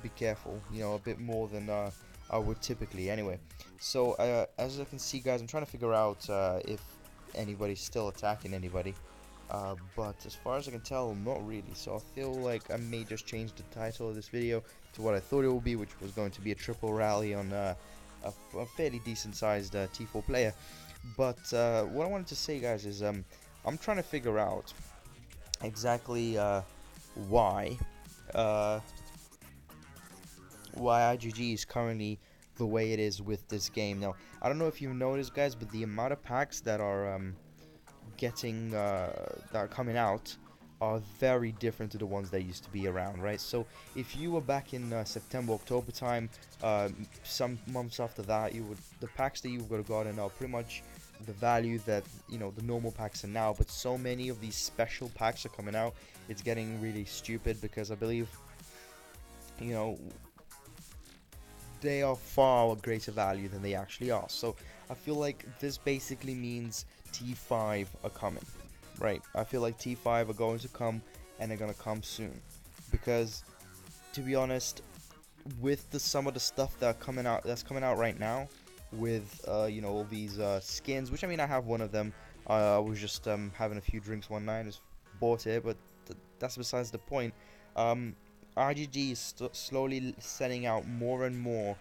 be careful, you know, a bit more than I would typically anyway. So as you can see, guys, I'm trying to figure out if anybody's still attacking anybody. But as far as I can tell, not really. So I feel like I may just change the title of this video to what I thought it would be, which was going to be a triple rally on a fairly decent sized T4 player. But what I wanted to say, guys, is I'm trying to figure out exactly why uh, why IGG is currently the way it is with this game. Now, I don't know if you've noticed, guys, but the amount of packs that are that are coming out are very different to the ones that used to be around, right? So if you were back in September, October time, some months after that, the packs that you would have gotten are pretty much the value that the normal packs are now. But so many of these special packs are coming out, it's getting really stupid because I believe you know they are far greater value than they actually are. So I feel like this basically means T5 are coming, right? I feel like T5 are going to come, and they're gonna come soon, because to be honest, with some of the stuff that's coming out right now, with all these skins, which I mean I have one of them. I was just having a few drinks one night, just bought it, but that's besides the point. Um, RGG is slowly sending out more and more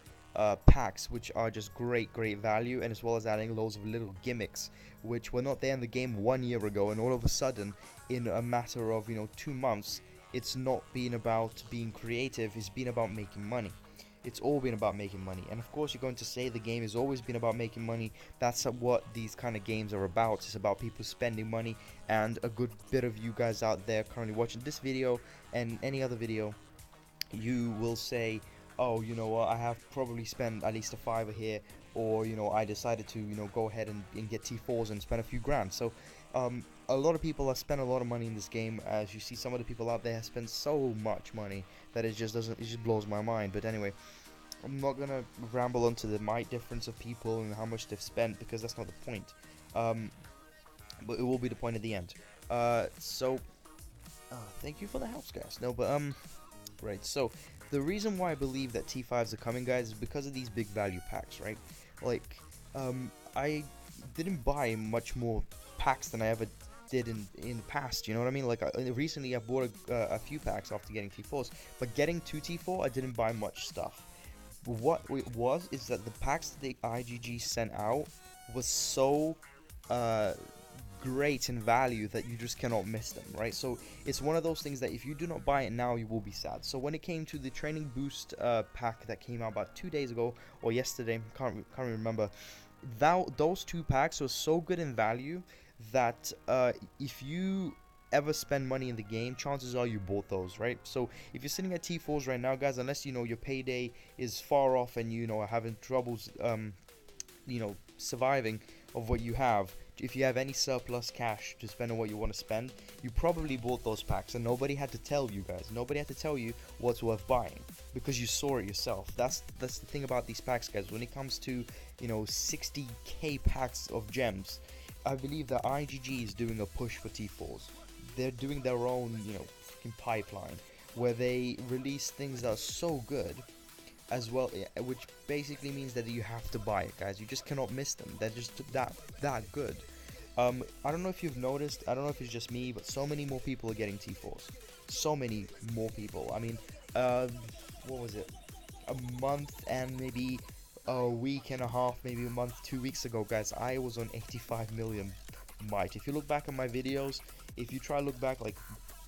packs, which are just great value, and as well as adding loads of little gimmicks, which were not there in the game 1 year ago, and all of a sudden, in a matter of 2 months, it's not been about being creative, it's been about making money. It's all been about making money. And of course, you're going to say the game has always been about making money. That's what these kind of games are about. It's about people spending money. And a good bit of you guys out there currently watching this video and any other video, you will say, oh, you know what, I have probably spent at least a fiver here, or I decided to go ahead and get T4s and spend a few grand. So a lot of people have spent a lot of money in this game. As you see, some of the people out there have spent so much money that it just blows my mind. But anyway, I'm not gonna ramble onto the might difference of people and how much they've spent, because that's not the point. um, but it will be the point at the end. So thank you for the house, guys. No, but right, so the reason why I believe that T5s are coming, guys, is because of these big value packs, right? Like, I didn't buy much more packs than I ever did in the past, you know what I mean? Like, recently I bought a few packs after getting T4s, but getting 2 T4, I didn't buy much stuff. What it was is that the packs that the IGG sent out was so uh, great in value that you just cannot miss them, right? So it's one of those things that if you do not buy it now, you will be sad. So when it came to the training boost pack that came out about 2 days ago or yesterday, can't remember, those two packs were so good in value that if you ever spend money in the game, chances are you bought those, right? So if you're sitting at T4s right now, guys, unless your payday is far off and are having troubles surviving of what you have, if you have any surplus cash to spend on what you want to spend, you probably bought those packs, and nobody had to tell you, guys. Nobody had to tell you what's worth buying, because you saw it yourself. That's the thing about these packs, guys. When it comes to 60k packs of gems, I believe that IGG is doing a push for T4s. They're doing their own freaking pipeline, where they release things that are so good as well, which basically means that you have to buy it, guys. You just cannot miss them. They're just that good. I don't know if you've noticed, I don't know if it's just me, but so many more people are getting T4s. So many more people. I mean, what was it? A month and maybe a week and a half, maybe a month, 2 weeks ago, guys, I was on 85 million might. If you look back on my videos, if you try to look back like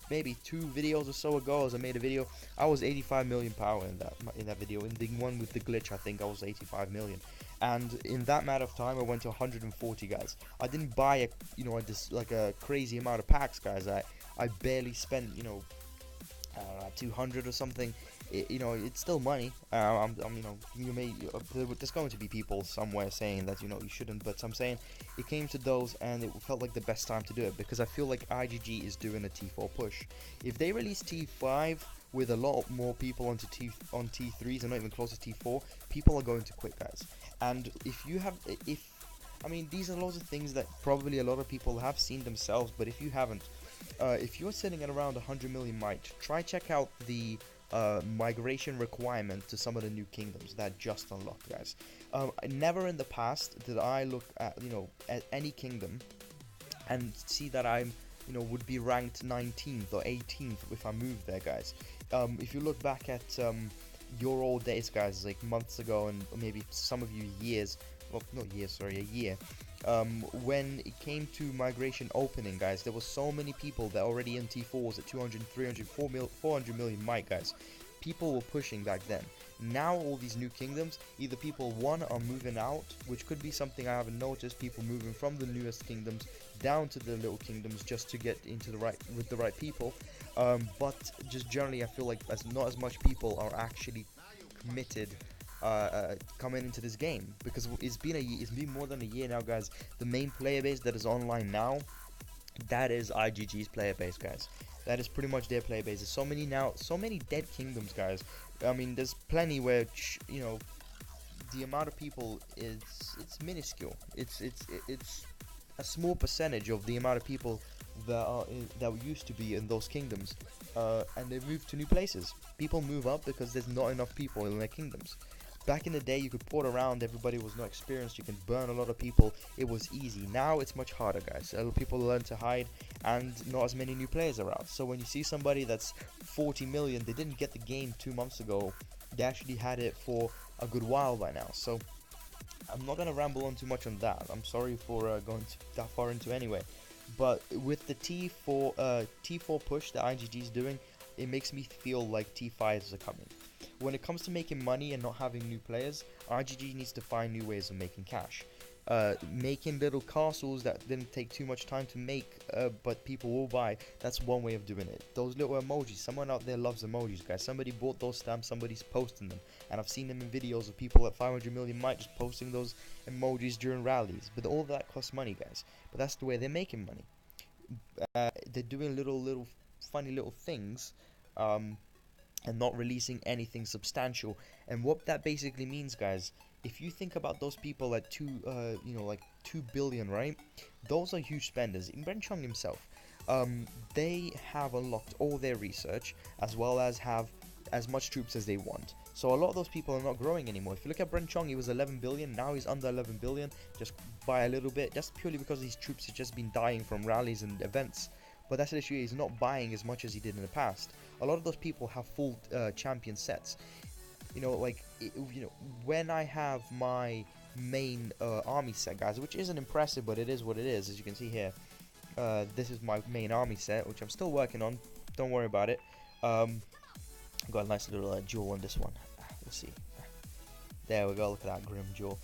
maybe 2 videos or so ago, as I made a video, I was 85 million power in that video. In the one with the glitch, I think I was 85 million, and in that matter of time, I went to 140, guys. I didn't buy a crazy amount of packs, guys. I barely spent 200 or something. It's still money. There's going to be people somewhere saying that you shouldn't, but I'm saying it came to those, and it felt like the best time to do it, because I feel like IGG is doing a T4 push. If they release T5 with a lot more people on T3s and not even close to T4, people are going to quit, guys. And I mean, these are lots of things that probably a lot of people have seen themselves, but if you haven't, if you're sitting at around 100 million might, try check out the migration requirement to some of the new kingdoms that just unlocked, guys. Never in the past did I look at, at any kingdom and see that I'm, would be ranked 19th or 18th if I moved there, guys. If you look back at your old days, guys, like months ago, and maybe some of you years, well, not years, sorry, a year, when it came to migration opening, guys, there were so many people that already in T4 was at 200, 300, 400 million might, guys. People were pushing back then. Now all these new kingdoms, either people, one, are moving out, which could be something I haven't noticed, people moving from the newest kingdoms down to the little kingdoms just to get into the right, with the right people. But just generally, I feel like not as much people are actually committed coming into this game, because it's been more than a year now, guys. The main player base that is online now, that is IGG's player base, guys. That is pretty much their player base. There's so many dead kingdoms, guys. I mean, there's plenty where the amount of people it's minuscule. It's a small percentage of the amount of people that used to be in those kingdoms, and they move to new places. People move up because there's not enough people in their kingdoms. Back in the day, you could port around, everybody was not experienced, you can burn a lot of people, it was easy. Now it's much harder, guys. A lot of people learn to hide, and not as many new players around. So when you see somebody that's 40 million, they didn't get the game 2 months ago, they actually had it for a good while by now. So I'm not going to ramble on too much on that. I'm sorry for going that far into anyway. But with the T4 push that IGG is doing, it makes me feel like T5s are coming. When it comes to making money and not having new players, IGG needs to find new ways of making cash. Making little castles that didn't take too much time to make, but people will buy, that's one way of doing it. Those little emojis, someone out there loves emojis, guys. Somebody bought those stamps, somebody's posting them, and I've seen them in videos of people at 500 million might just posting those emojis during rallies. But all that costs money, guys. But that's the way they're making money. They're doing little funny little things, and not releasing anything substantial. And what that basically means, guys, if you think about those people at 2 billion, right? Those are huge spenders. In Brenchong himself, they have unlocked all their research, as well as have as much troops as they want. So a lot of those people are not growing anymore. If you look at Brenchong, he was 11 billion, now he's under 11 billion, just by a little bit. That's purely because these troops have just been dying from rallies and events. But that's the issue, he's not buying as much as he did in the past. A lot of those people have full champion sets. When I have my main army set, guys, which isn't impressive, but it is what it is, as you can see here. This is my main army set, which I'm still working on. Don't worry about it. Got a nice little jewel on this one. Let's see. There we go, look at that grim jewel.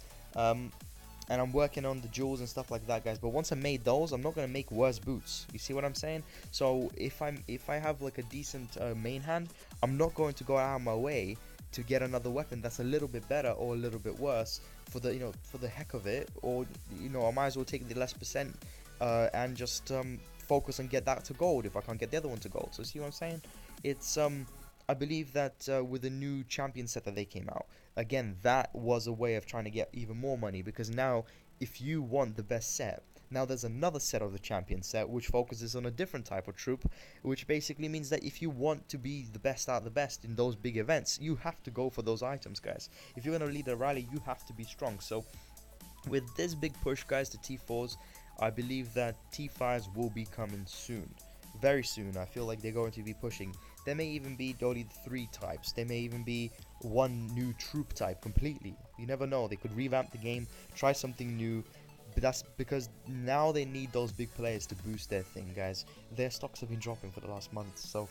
And I'm working on the jewels and stuff like that, guys. But once I made those, I'm not gonna make worse boots. You see what I'm saying? So if I have like a decent main hand, I'm not going to go out of my way to get another weapon that's a little bit better or a little bit worse for the heck of it. Or I might as well take the less percent and just focus and get that to gold if I can't get the other one to gold. So see what I'm saying? It's I believe that with the new champion set that they came out, again, that was a way of trying to get even more money, because now if you want the best set, now there's another set of the champion set which focuses on a different type of troop, which basically means that if you want to be the best out of the best in those big events, you have to go for those items, guys. If you're going to lead a rally, you have to be strong. So with this big push, guys, to T4s, I believe that T5s will be coming soon. Very soon. I feel like they're going to be pushing. There may even be only 3 types. There may even be one new troop type completely. You never know. They could revamp the game, try something new. But that's because now they need those big players to boost their thing, guys. Their stocks have been dropping for the last month. So,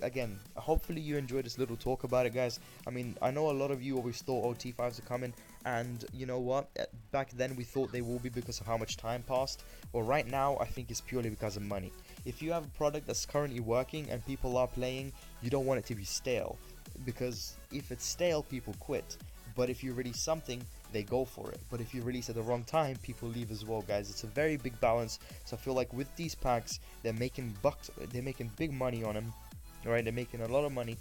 again, hopefully you enjoyed this little talk about it, guys. I mean, I know a lot of you always thought T5s are coming, and you know what? Back then we thought they will be because of how much time passed. Well, right now I think it's purely because of money. If you have a product that's currently working and people are playing, you don't want it to be stale, because if it's stale, people quit. But if you release something, they go for it. But if you release at the wrong time, people leave as well, guys. It's a very big balance. So I feel like with these packs, they're making bucks, they're making big money on them. Alright, they're making a lot of money,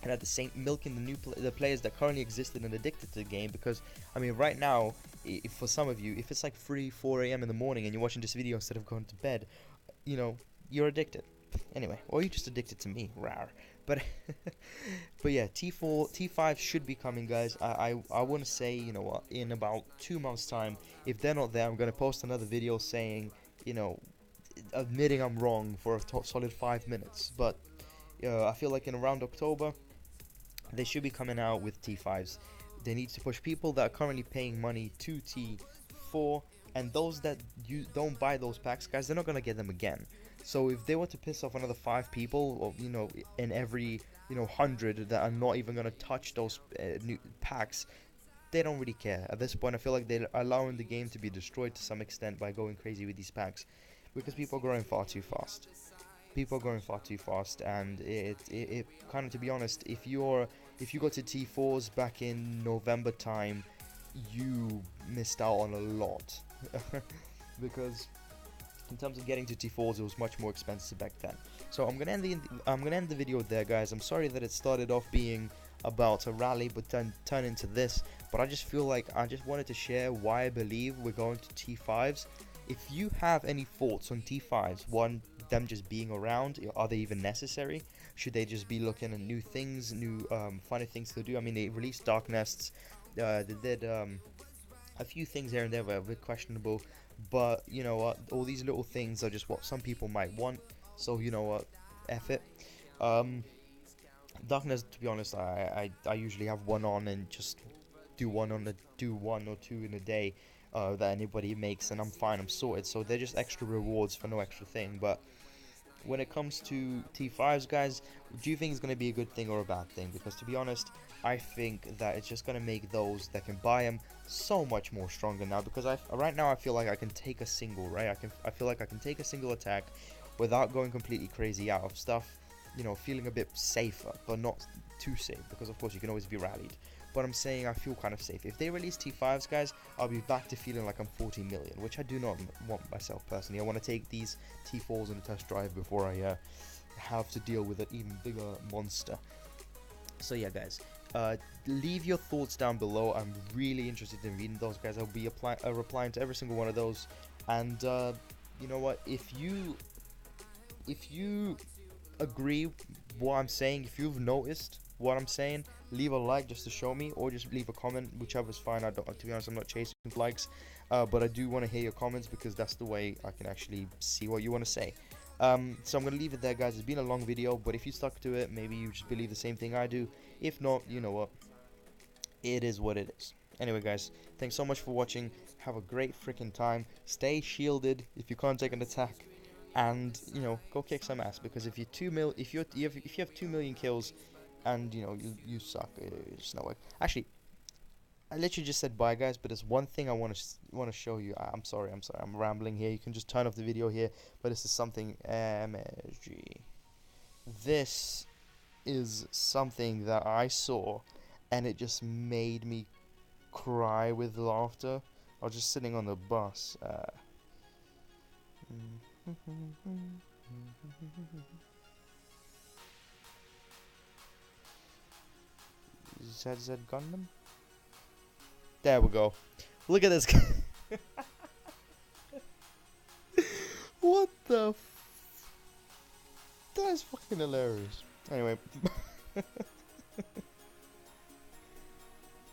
and at the same milking the players that currently existed and addicted to the game. Because I mean, right now, for some of you, if it's like 3-4 a.m. in the morning and you're watching this video instead of going to bed, you're addicted. Anyway, or you're just addicted to me, rar. But but yeah, T4, T5 should be coming, guys. I want to say, you know what, in about 2 months' time, if they're not there, I'm gonna post another video saying, you know, admitting I'm wrong for a solid 5 minutes. But I feel like in around October, they should be coming out with T5s. They need to push people that are currently paying money to T4, and those that you don't buy those packs, guys, they're not gonna get them again. So if they were to piss off another 5 people, or in every 100 that are not even gonna touch those new packs, they don't really care. At this point, I feel like they're allowing the game to be destroyed to some extent by going crazy with these packs, because people are growing far too fast. People are growing far too fast, and it kind of, to be honest, if you got to T4s back in November time, you missed out on a lot. Because in terms of getting to T4s, it was much more expensive back then. So I'm gonna end the video there, guys. I'm sorry that it started off being about a rally, but then turn into this. But I just feel like I just wanted to share why I believe we're going to T5s. If you have any thoughts on T5s, one, them just being around, are they even necessary? Should they just be looking at new things, new funny things to do? I mean, they released Dark Nests. They did a few things here and there were a bit questionable, but you know what? All these little things are just what some people might want. So you know what? F it. Um, Darkness, to be honest, I usually have one on and just do one or two in a day that anybody makes, and I'm fine. I'm sorted. So they're just extra rewards for no extra thing. But when it comes to T5s, guys, do you think it's going to be a good thing or a bad thing? Because to be honest, I think that it's just going to make those that can buy them so much more stronger now. Because right now I feel like I can take a single, right? I feel like I can take a single attack without going completely crazy out of stuff. You know, feeling a bit safer, but not too safe. Because of course you can always be rallied. But I'm saying I feel kind of safe. If they release T5s, guys, I'll be back to feeling like I'm 40 million, which I do not want myself personally. I want to take these T4s on a test drive before I have to deal with an even bigger monster. So yeah, guys, leave your thoughts down below. I'm really interested in reading those, guys. I'll be replying to every single one of those. And you know what? If you agree what I'm saying, if you've noticed what I'm saying, leave a like just to show me, or just leave a comment, whichever's fine. I don't, to be honest, I'm not chasing likes, but I do want to hear your comments, because that's the way I can actually see what you want to say. So I'm gonna leave it there, guys. It's been a long video, but if you stuck to it, maybe you just believe the same thing I do. If not, you know what, it is what it is. Anyway, guys, thanks so much for watching. Have a great freaking time. Stay shielded if you can't take an attack, and you know, go kick some ass. Because if you have 2 million kills, and you know you suck, it's no way. Actually, I literally just said bye, guys, but there's one thing I want to show you. I'm sorry, I'm rambling here. You can just turn off the video here, but this is something MSG. This is something that I saw, and it just made me cry with laughter. I was just sitting on the bus. ZZ Gundam? There we go. Look at this guy. What the That is fucking hilarious. Anyway.